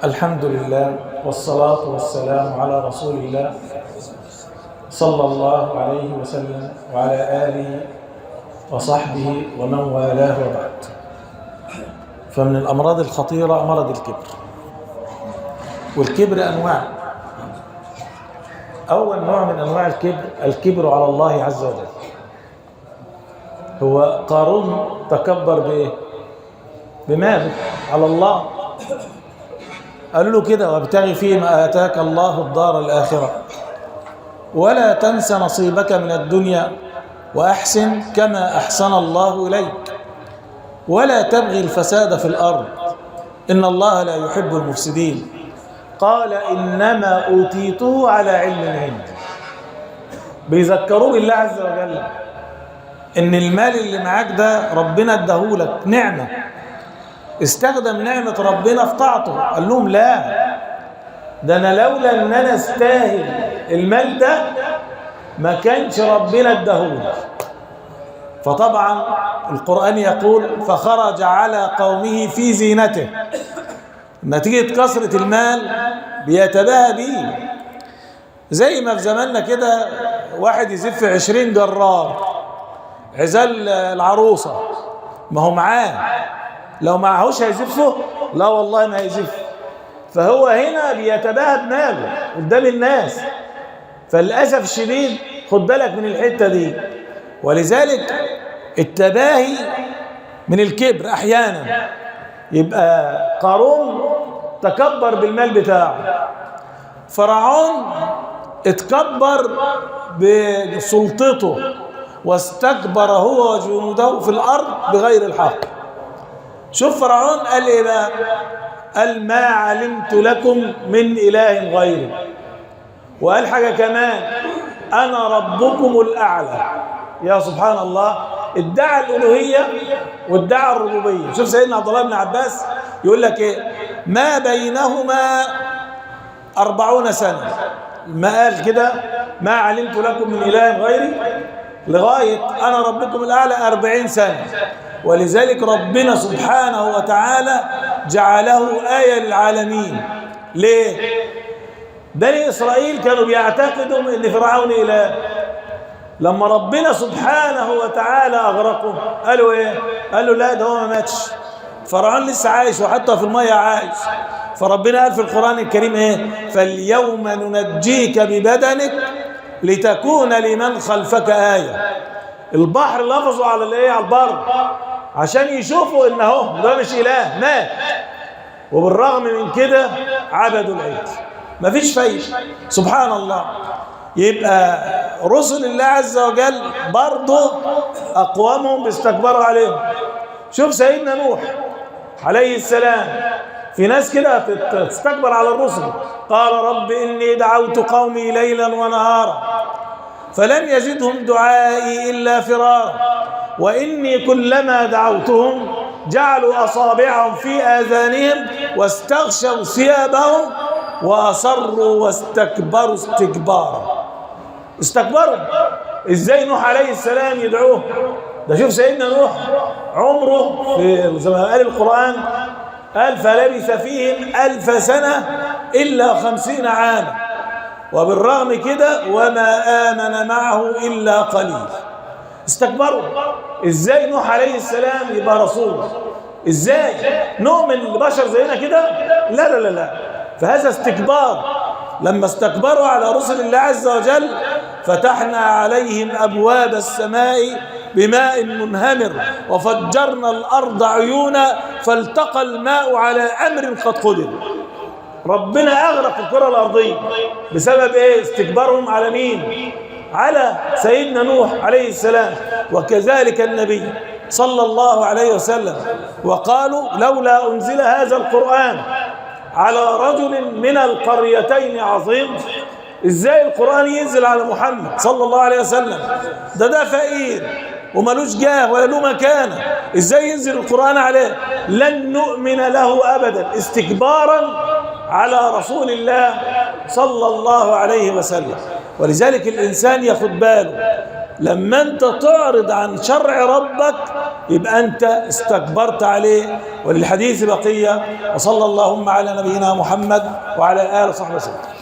الحمد لله والصلاة والسلام على رسول الله صلى الله عليه وسلم وعلى آله وصحبه ومن والاه وبعد. فمن الأمراض الخطيرة مرض الكبر، والكبر أنواع. أول نوع من أنواع الكبر على الله عز وجل. هو قارون تكبر بإيه؟ بماله على الله. قالوا له كده: وابتغي فيما آتاك الله الدار الآخرة ولا تنس نصيبك من الدنيا وأحسن كما أحسن الله إليك ولا تبغي الفساد في الأرض إن الله لا يحب المفسدين. قال: إنما أوتيته على علم عندي. بيذكروه بالله عز وجل إن المال اللي معاك ده ربنا اداهولك نعمة، استخدم نعمة ربنا في طاعته. قال لهم: لا، ده أنا لولا إن أنا استاهل المال ده ما كانش ربنا اداهولي. فطبعا القرآن يقول: فخرج على قومه في زينته. نتيجة كثرة المال بيتباهى بيه، زي ما في زماننا كده واحد يزف 20 جرار عزال العروسة، ما هو معاه، لو معهوش هيزفه؟ لا والله ما هيزف. فهو هنا بيتباهى بماله قدام الناس. فللأسف الشديد خد بالك من الحتة دي. ولذلك التباهي من الكبر أحيانا. يبقى قارون تكبر بالمال بتاعه، فرعون اتكبر بسلطته واستكبر هو وجنوده في الأرض بغير الحق. شوف فرعون قال ايه بقى؟ قال: ما علمت لكم من إله غيري. وقال حاجة كمان: أنا ربكم الأعلى. يا سبحان الله، ادعى الألوهية وادعى الربوبية. شوف سيدنا عبد الله بن عباس يقول لك ايه: ما بينهما 40 سنة. ما قال كده: ما علمت لكم من إله غيري لغاية أنا ربكم الأعلى 40 سنة. ولذلك ربنا سبحانه وتعالى جعله آية للعالمين. ليه؟ بني إسرائيل كانوا بيعتقدوا أن فرعون إله. لما ربنا سبحانه وتعالى أغرقه قالوا إيه؟ قالوا: لا، ده هو ما ماتش، فرعون لسه عايش وحتى في المية عايش. فربنا قال في القرآن الكريم إيه؟ فاليوم ننجيك ببدنك لتكون لمن خلفك آية. البحر لفظوا على الايه؟ على البر، عشان يشوفوا ان اهو ده مش اله، مات. وبالرغم من كده عبدوا العجل، مفيش فايده. سبحان الله. يبقى رسل الله عز وجل برضه اقوامهم بيستكبروا عليهم. شوف سيدنا نوح عليه السلام، في ناس كده تستكبر على الرسل. قال: رب إني دعوت قومي ليلا ونهارا فلم يزدهم دعائي إلا فرارا وإني كلما دعوتهم جعلوا أصابعهم في آذانهم واستغشوا ثيابهم وأصروا واستكبروا استكبارا. استكبروا إزاي نوح عليه السلام يدعوه؟ ده شوف سيدنا نوح عمره في زي ما قال القرآن، قال: فلبث فيهم 1000 سنة إلا 50 عاما. وبالرغم كده وما آمن معه إلا قليل. استكبروا. إزاي نوح عليه السلام يبقى رسول؟ إزاي نؤمن لبشر زينا كده؟ لا لا لا لا. فهذا استكبار. لما استكبروا على رسل الله عز وجل فتحنا عليهم أبواب السماء بماء منهمر وفجرنا الأرض عيونا فالتقى الماء على أمر قد قدر. ربنا أغرق الكرة الأرضية بسبب إيه؟ استكبارهم على مين؟ على سيدنا نوح عليه السلام. وكذلك النبي صلى الله عليه وسلم. وقالوا: لولا أنزل هذا القرآن على رجل من القريتين عظيم. إزاي القرآن ينزل على محمد صلى الله عليه وسلم؟ ده فقير وملوش جاه ولا له مكانه، إزاي ينزل القرآن عليه؟ لن نؤمن له أبدا. استكبارا على رسول الله صلى الله عليه وسلم. ولذلك الإنسان ياخد باله لما أنت تعرض عن شرع ربك يبقى أنت استكبرت عليه. وللحديث بقية. وصلى اللهم على نبينا محمد وعلى آله وصحبه وسلم.